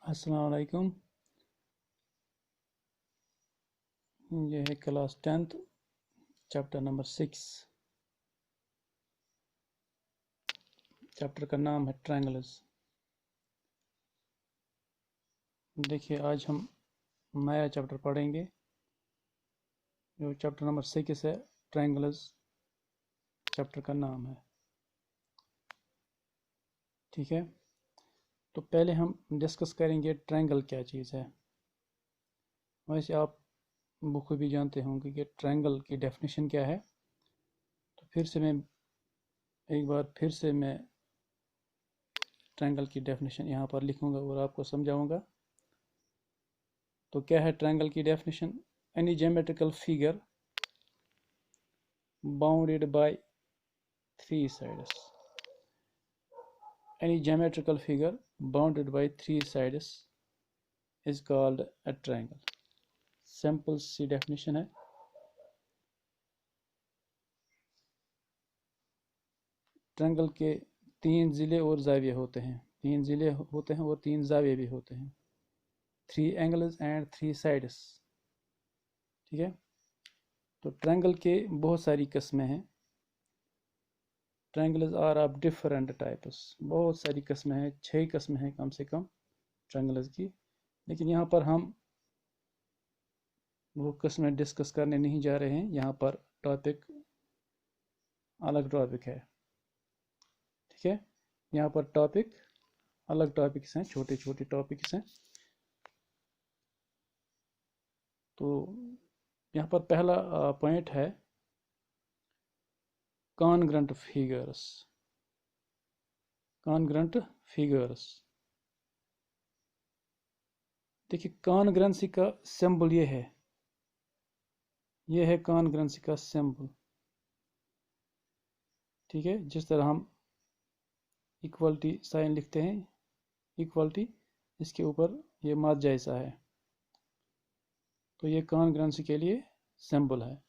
अस्सलाम वालेकुम। ये है class 10th chapter number 6। Chapter का नाम है ट्रायंगल्स। देखिए आज हम नया चैप्टर पढ़ेंगे जो चैप्टर नंबर 6 है। ट्रायंगल्स चैप्टर का नाम है, ठीक है। तो पहले हम डिस्कस करेंगे ट्रायंगल क्या चीज़ है। वैसे आप बखूबी जानते होंगे कि ट्रायंगल की डेफिनेशन क्या है। तो फिर से मैं ट्रायंगल की डेफिनेशन यहाँ पर लिखूंगा और आपको समझाऊंगा। तो क्या है ट्रायंगल की definition? Any geometrical figure bounded by three sides. Any geometrical figure bounded by three sides is called a triangle. Simple सी डेफिनेशन है। ट्रायंगल के तीन ज़िले और जाविये होते हैं। तीन ज़िले होते हैं और तीन जाविये भी होते हैं। 3 एंगल्स एंड 3 साइड्स, ठीक है। तो ट्रायंगल के बहुत सारी किस्में हैं। Triangles are of different types. बहुत सारी किस्में हैं, 6 किस्में हैं कम से कम ट्रायंगल्स की। लेकिन यहाँ पर हम वो किस्में डिस्कस करने नहीं जा रहे हैं। यहाँ पर टॉपिक अलग टॉपिक है, ठीक है। यहाँ पर टॉपिक अलग टॉपिक्स हैं, छोटे छोटे टॉपिक्स हैं। तो यहाँ पर पहला पॉइंट है कॉन्ग्रुएंट फिगर्स। कॉन्ग्रुएंट फिगर्स, देखिए कॉन्ग्रुएंसी का सिंबल ये है कॉन्ग्रुएंसी का सिंबल, ठीक है। जिस तरह हम इक्वलिटी साइन लिखते हैं, इक्वलिटी, इसके ऊपर ये मत जैसा है, तो ये कॉन्ग्रुएंसी के लिए सिंबल है।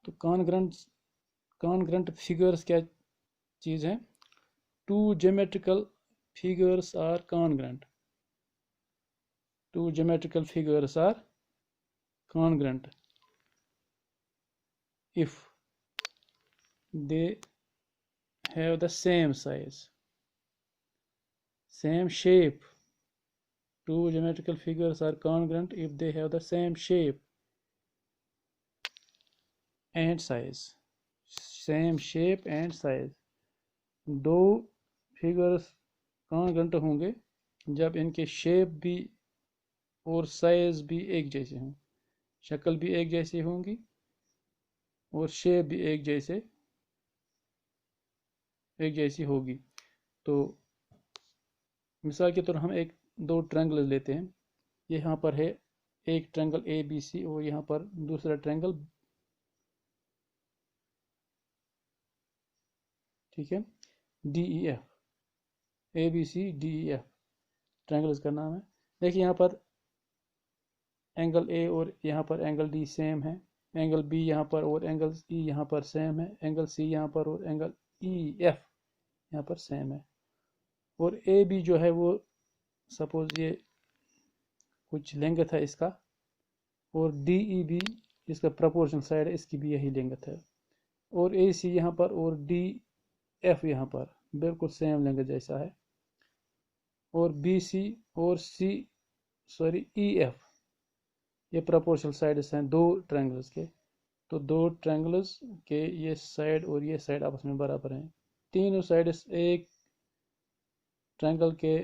तो कॉन्ग्रुएंट फिगर्स क्या चीज़ है? Two geometrical figures are congruent. Two geometrical figures are congruent if they have the same size, same shape. Two geometrical figures are congruent if they have the same shape and size. Same shape and size. दो figures congruent होंगे जब इनके shape भी और size भी एक जैसे हों। शक्ल भी एक जैसी होंगी और शेप भी एक जैसी होगी। तो मिसाल के तौर हम दो ट्रायंगल लेते हैं। यहाँ पर है एक ट्रायंगल ए बी सी और यहाँ पर दूसरा ट्रायंगल, ठीक है, D E F. A B C D E F triangle इसका नाम है। देखिए यहाँ पर एंगल ए और यहाँ पर एंगल डी सेम है। एंगल बी यहाँ पर और एंगल ई यहाँ पर सेम है। एंगल सी यहाँ पर और एंगल ई एफ यहाँ पर सेम है। और ए बी जो है वो सपोज ये कुछ लेंथ है इसका, और डी ई बी इसका प्रोपोर्शनल साइड है, इसकी भी यही लेंथ है। और ए सी यहाँ पर और डी एफ यहाँ पर बिल्कुल सेम लेंथ जैसा है। और बी सी और ई एफ ये प्रोपोर्शनल साइड्स हैं दो ट्रायंगल्स के। तो दो ट्रायंगल्स के ये साइड और ये साइड आपस में बराबर हैं। तीनों साइड्स एक ट्रायंगल के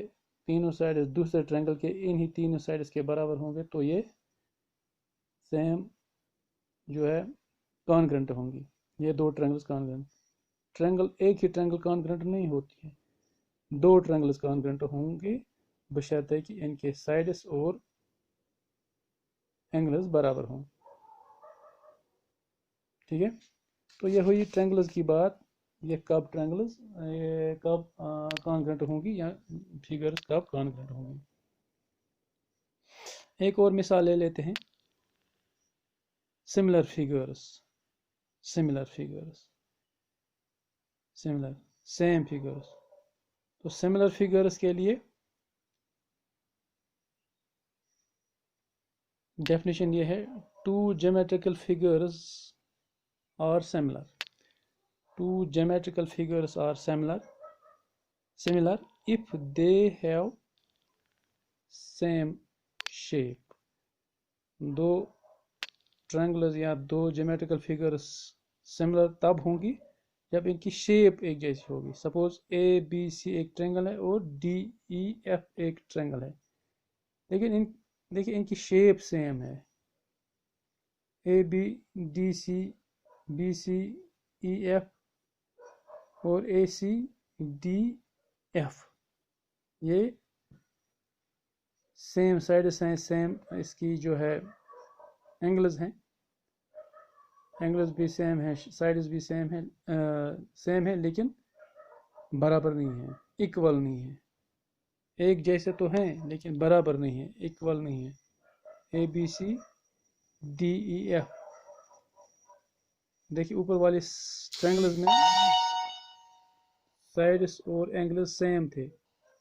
तीनों साइड्स दूसरे ट्रायंगल के इन्हीं तीनों साइड्स के बराबर होंगे, तो ये सेम जो है कॉन्ग्रुएंट होंगी। ये दो ट्रायंगल्स कॉन्ग्रुएंट। ट्रायंगल एक ही ट्रायंगल कॉन्ग्रुएंट नहीं होती है, दो ट्रायंगल्स कॉन्ग्रुएंट होंगे बशर्ते कि इनके साइड्स और एंगल्स बराबर हों, ठीक है। तो ये हुई ट्रायंगल्स की बात। ये कब कॉन्ग्रुएंट होंगी या फिगर्स कब कॉन्ग्रुएंट होंगी। एक और मिसाल ले लेते हैं, सिमिलर फिगर्स। Same figures. तो सिमिलर फिगर्स के लिए डेफिनेशन ये है, two geometrical figures are similar, two geometrical figures are similar if they have same shape। दो ट्रायंगल्स या दो ज्योमेट्रिकल फिगर्स सिमिलर तब होंगी जब इनकी शेप एक जैसी होगी। सपोज ए बी सी एक ट्रायंगल है और डी ई एफ एक ट्रायंगल है, लेकिन देखिए इनकी शेप सेम है। A B D C B C E F और ए सी डी एफ, ये सेम साइड्स हैं, सेम इसकी जो है एंगल्स हैं, एंगल्स भी सेम है, साइड्स भी सेम है, लेकिन बराबर नहीं है, इक्वल नहीं है। एक जैसे तो हैं लेकिन बराबर नहीं है, इक्वल नहीं है। A B C D E F, देखिए ऊपर वाले ट्रायंगल्स में साइड्स और एंगल्स सेम थे।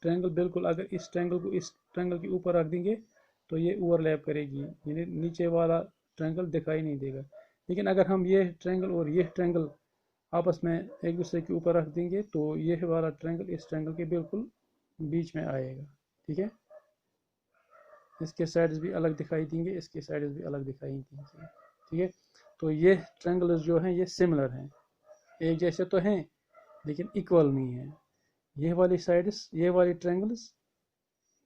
ट्रायंगल बिल्कुल, अगर इस ट्रायंगल को इस ट्रायंगल के ऊपर रख देंगे तो ये ओवरलैप करेगी, यानी नीचे वाला ट्रायंगल दिखाई नहीं देगा। लेकिन अगर हम ये ट्रायंगल और ये ट्रायंगल आपस में एक दूसरे के ऊपर रख देंगे तो ये वाला ट्रायंगल इस ट्रायंगल के बिल्कुल बीच में आएगा। ठीक है, इसके साइड्स भी अलग दिखाई देंगे, इसके साइड्स भी अलग दिखाई देंगे। ठीक है, तो ये ट्रायंगल्स जो हैं ये सिमिलर हैं, एक जैसे तो हैं लेकिन इक्वल नहीं है। ये वाली साइड्स, ये वाली ट्रायंगल्स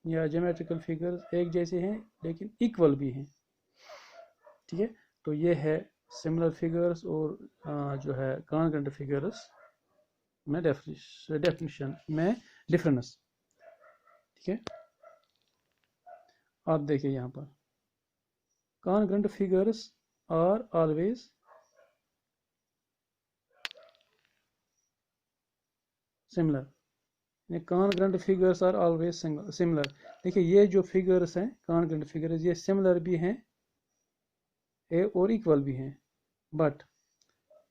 या ज्योमेट्रिकल फिगर्स एक जैसे हैं लेकिन इक्वल भी हैं। ठीक है, तो ये है सिमिलर फिगर्स और जो है कॉन्ग्रुएंट फिगर्स में डेफिनेशन में डिफरेंस। ठीक है, आप देखिए यहाँ पर congruent figures are always similar. Congruent figures are always similar. देखिए ये जो फिगर्स हैं कॉन्ग्रुएंट फिगर्स, ये सिमिलर भी हैं और इक्वल भी हैं, but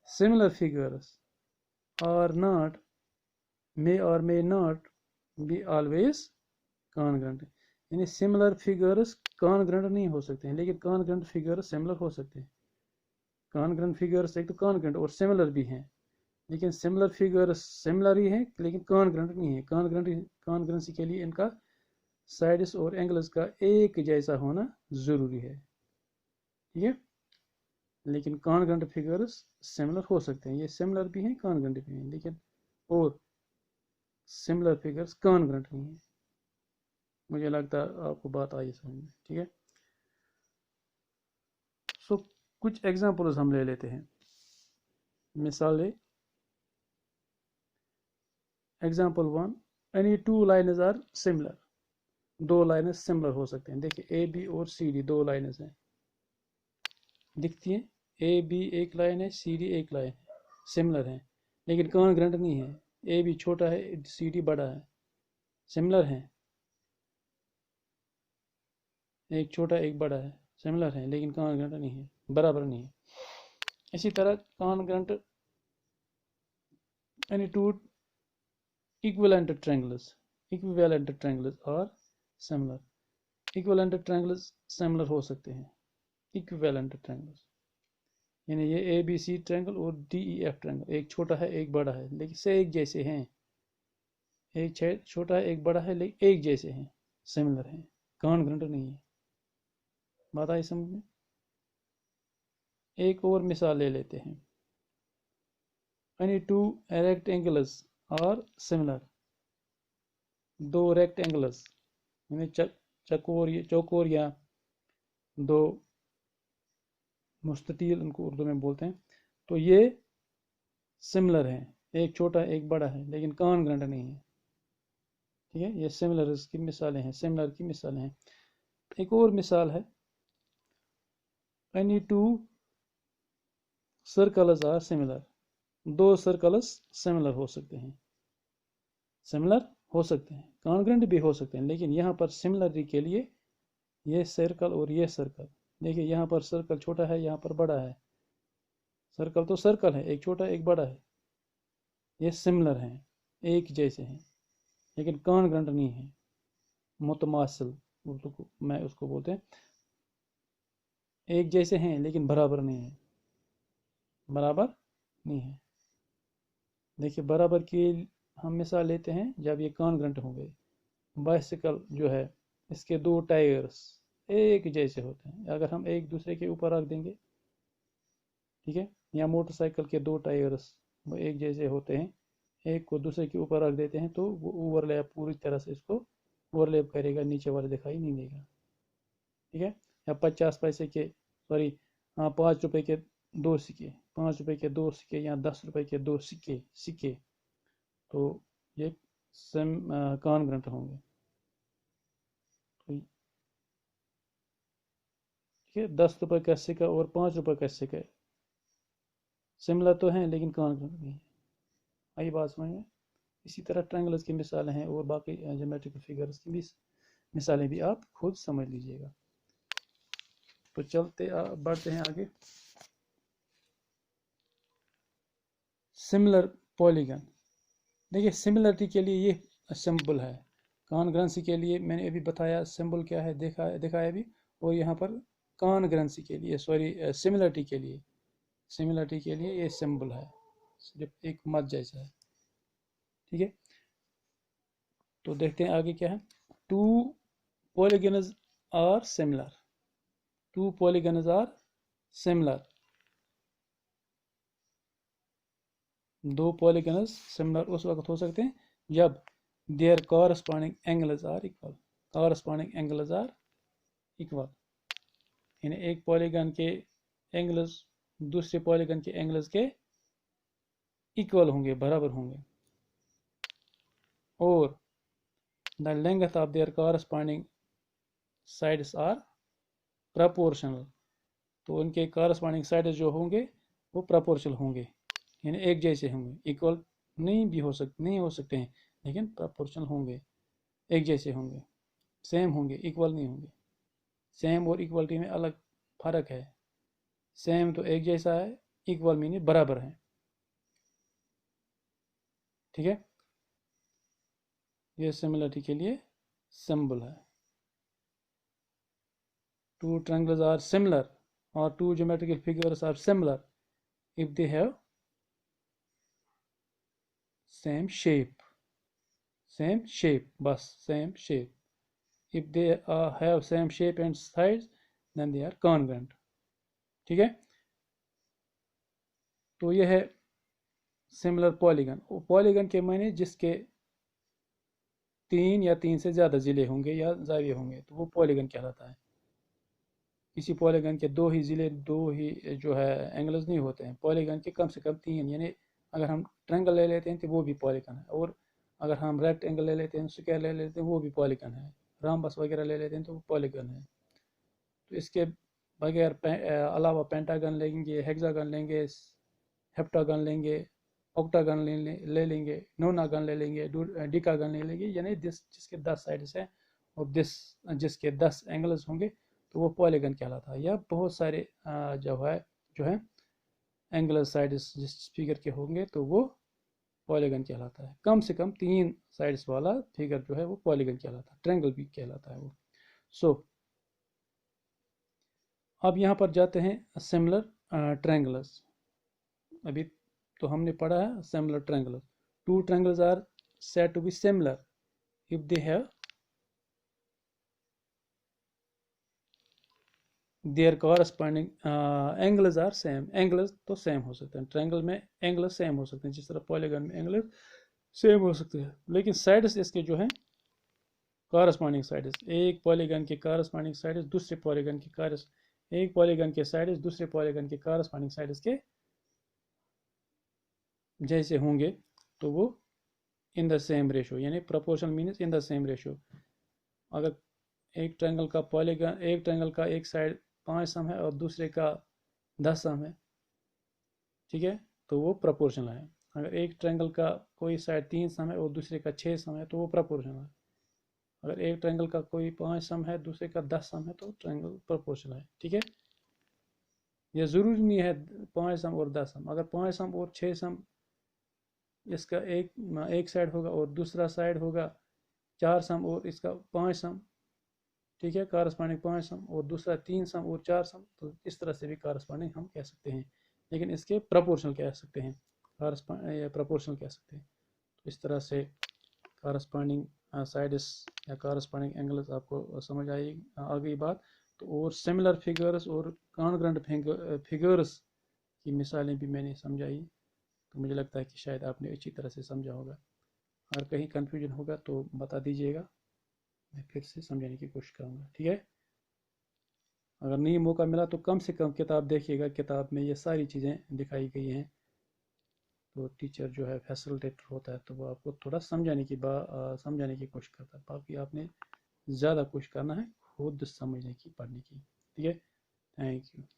similar figures are not, may or may not be always congruent. यानी सिमिलर फिगर्स कॉन्ग्रुएंट नहीं हो सकते हैं, लेकिन कॉन्ग्रुएंट फिगर्स सिमिलर हो सकते हैं। कॉन्ग्रुएंट फिगर्स एक तो कॉन्ग्रुएंट और सिमिलर भी हैं, लेकिन सिमिलर फिगर्स सिमिलर ही हैं लेकिन कॉन्ग्रुएंट नहीं है। कॉन्ग्रुएंसी के लिए इनका साइड्स और एंगल्स का एक जैसा होना जरूरी है। ठीक है, लेकिन कॉन्ग्रुएंट फिगर्स सिमिलर हो सकते हैं, ये सिमिलर भी हैं कॉन्ग्रुएंट भी हैं, लेकिन और सिमिलर फिगर्स कॉन्ग्रुएंट नहीं है। मुझे लगता है आपको बात आई समझ में। ठीक है, सो कुछ एग्जांपल्स हम ले लेते हैं, मिसालें। Example 1, any two lines are similar. दो लाइनें सिमिलर हो सकते हैं। देखिए ए बी और सी डी दो लाइनें हैं, दिखती हैं। ए बी एक लाइन है, सी डी एक लाइन है, सिमिलर हैं लेकिन कॉन्ग्रुएंट नहीं है। ए बी छोटा है, सी डी बड़ा है, सिमिलर हैं, एक छोटा एक बड़ा है, सिमिलर है लेकिन कॉन्ग्रुएंट नहीं है, बराबर नहीं है। इसी तरह congruent any two equivalent triangles are similar. Equivalent triangles similar हो सकते हैं। इक्विवेलेंट ट्रायंगल्स यानी ये ए बी सी ट्रायंगल और डी ई एफ ट्रायंगल, एक छोटा है एक बड़ा है लेकिन से एक जैसे हैं। एक छोटा है एक बड़ा है लेकिन एक जैसे हैं, सिमिलर हैं, कॉन्ग्रुएंट नहीं है। बात आई समझ में। एक और मिसाल ले लेते हैं, any two rectangles are similar. दो रेक्टेंगल्स यानी चौकोर या दो मुस्ततील, उनको उर्दू में बोलते हैं, तो ये सिमिलर हैं, एक छोटा एक बड़ा है लेकिन कॉन्ग्रुएंट नहीं है। ठीक है, ये सिमिलर की मिसालें हैं, सिमिलर की मिसालें हैं। एक और मिसाल है, any two circles are similar. दो सर्कल्स सिमिलर हो सकते हैं, सिमिलर हो सकते हैं, कॉन्ग्रुएंट भी हो सकते हैं, लेकिन यहाँ पर सिमिलरिटी के लिए ये सर्कल और ये सर्कल, देखिए यहाँ पर सर्कल छोटा है, यहाँ पर बड़ा है। सर्कल तो सर्कल है, एक छोटा एक बड़ा है, ये सिमिलर हैं, एक जैसे हैं, लेकिन कॉन्ग्रुएंट नहीं है। मुतमासिल उर्दू को में उसको बोलते हैं, एक जैसे हैं लेकिन बराबर नहीं है, बराबर नहीं है। देखिए बराबर की हम मिसाल लेते हैं जब ये कॉन्ग्रुएंट होंगे। बाइसिकल जो है इसके दो टायर्स एक जैसे होते हैं, अगर हम एक दूसरे के ऊपर रख देंगे, ठीक है, या मोटरसाइकिल के दो टायर्स वो एक जैसे होते हैं, एक को दूसरे के ऊपर रख देते हैं तो वो ओवरलैप पूरी तरह से इसको ओवरलैप करेगा, नीचे वाला दिखाई नहीं देगा, ठीक है। या 50 पैसे के, सॉरी, 5 रुपए के दो सिक्के, 5 रुपए के दो सिक्के या 10 रुपए के दो सिक्के सिक्के, तो ये सेम कॉन्ग्रुएंट होंगे। तो ठीक है, 10 रुपए का सिक्का और 5 रुपए का सिक्का सिमिलर तो हैं लेकिन कॉन्ग्रुएंट नहीं है। आई बात समझ में। इसी तरह ट्रायंगल्स की मिसालें हैं और बाकी ज्योमेट्रिकल फिगर्स की भी मिसालें भी आप खुद समझ लीजिएगा। तो चलते बढ़ते हैं आगे। सिमिलर पॉलीगन, देखिए सिमिलरिटी के लिए ये सिंबल है, कॉन्ग्रुएंसी के लिए मैंने अभी बताया सिंबल क्या है, दिखाया अभी। और यहाँ पर कॉन्ग्रुएंसी के लिए, सॉरी, सिमिलरिटी के लिए ये सिंबल है, सिर्फ एक मत जैसा है, ठीक है। तो देखते हैं आगे क्या है। Two polygons are similar, two polygons are similar, दो पॉलीगन्स सिमिलर उस वक्त हो सकते हैं जब their corresponding angles are equal, corresponding angles are equal, यानी एक पॉलीगन के एंगल्स दूसरे पॉलीगन के एंगल्स के इक्वल होंगे, बराबर होंगे, और the length of their corresponding sides are proportional, तो उनके कॉरस्पॉन्डिंग साइड्स जो होंगे वो प्रोपोर्शनल होंगे, यानी एक जैसे होंगे, इक्वल नहीं हो सकते हैं लेकिन प्रोपोर्शनल होंगे, एक जैसे होंगे, सेम होंगे, इक्वल नहीं होंगे। सेम और इक्वलिटी में अलग फर्क है। सेम तो एक जैसा है, इक्वल मीनिंग बराबर है, ठीक है। ये सिमिलरिटी के लिए सिंबल है। टू ट्रायंगल्स आर सिमिलर और two geometrical figures are similar if they have same shape, बस same shape, if they have same shape and size then they are congruent, ठीक है। तो ये है सिमिलर पॉलीगन। पॉलीगन के मायने जिसके 3 या 3 से ज़्यादा ज़िले होंगे या जाविये होंगे तो वो पॉलीगन कहलाता है। किसी पॉलीगन के दो ही ज़िले, दो ही जो है एंगल्स नहीं होते हैं, पॉलीगन के कम से कम 3, यानी अगर हम ट्रायंगल ले लेते हैं तो वो भी पॉलीगन है, और अगर हम रेक्टेंगल ले लेते हैं, स्क्वायर ले लेते हैं, वो भी पॉलीगन है, राम्बस वगैरह ले लेते हैं तो वो पॉलीगन है। तो इसके बगैर अलावा पेंटागन लेंगे, हेक्सागन लेंगे, हेप्टागन लेंगे, ऑक्टागन ले लेंगे, नोनागन ले लेंगे, डिकागन ले लेंगे, यानी जिसके 10 साइड्स हैं और जिसके 10 एंगल्स होंगे तो वो पॉलीगन कहलाता है। या बहुत सारे जो है एंगुलर साइड्स जिस फिगर के होंगे तो वो पॉलीगन कहलाता है। कम से कम 3 साइड्स वाला फिगर जो है वो पॉलीगन कहलाता है, ट्रायंगल भी कहलाता है वो। सो अब यहाँ पर जाते हैं सिमिलर ट्रायंगल्स। अभी तो हमने पढ़ा है similar triangles. Two triangles are said to be similar if they have their corresponding angles are same, angles तो सेम हो सकते हैं, ट्रायंगल में एंगल्स सेम हो सकते हैं जिस तरह पॉलीगन में एंगल्स सेम हो सकते हैं, लेकिन साइड्स इसके जो हैं कॉरस्पॉन्डिंग साइड्स, एक पॉलीगन के कॉरस्पॉन्डिंग साइड्स दूसरे पॉलीगन के एक पॉलीगन के साइड्स दूसरे पॉलीगन के कॉरस्पॉन्डिंग साइड्स के जैसे होंगे तो वो इन द सेम रेशो, यानी proportion means in the same ratio. अगर एक ट्रायंगल का एक साइड 5 सम है और दूसरे का 10 सम है, ठीक है, तो वो प्रोपोर्शनल है। अगर एक ट्रायंगल का कोई साइड 3 सम है और दूसरे का 6 सम है तो वो प्रोपोर्शनल है। अगर एक ट्रायंगल का कोई 5 सम है दूसरे का 10 सम है तो ट्रायंगल प्रोपोर्शनल है, ठीक है। ये ज़रूरी नहीं है 5 सम और 10 सम, अगर 5 सम और 6 सम इसका एक साइड होगा और दूसरा साइड होगा 4 सम और इसका 5 सम, ठीक है, कारस्पॉन्डिंग 5 सम और दूसरा 3 सम और 4 सम, तो इस तरह से भी कारस्पॉन्डिंग हम कह सकते हैं, लेकिन इसके प्रपोर्शनल कह सकते हैं, प्रपोर्शनल कह सकते हैं। तो इस तरह से कारस्पॉन्डिंग साइड्स या कारस्पॉन्डिंग एंगल्स आपको समझ आ गई बात। तो और सिमिलर फिगर्स और कॉन्ग्रुएंट फिगर्स की मिसालें भी मैंने समझाई, तो मुझे लगता है कि शायद आपने अच्छी तरह से समझा होगा। अगर कहीं कन्फ्यूजन होगा तो बता दीजिएगा, मैं फिर से समझाने की कोशिश करूँगा, ठीक है। अगर नहीं मौका मिला तो कम से कम किताब देखिएगा, किताब में ये सारी चीज़ें दिखाई गई हैं। तो टीचर जो है फैसिलिटेटर होता है, तो वो आपको थोड़ा समझाने की कोशिश करता है, बाकी आपने ज़्यादा कोशिश करना है खुद समझने की, पढ़ने की, ठीक है। Thank you.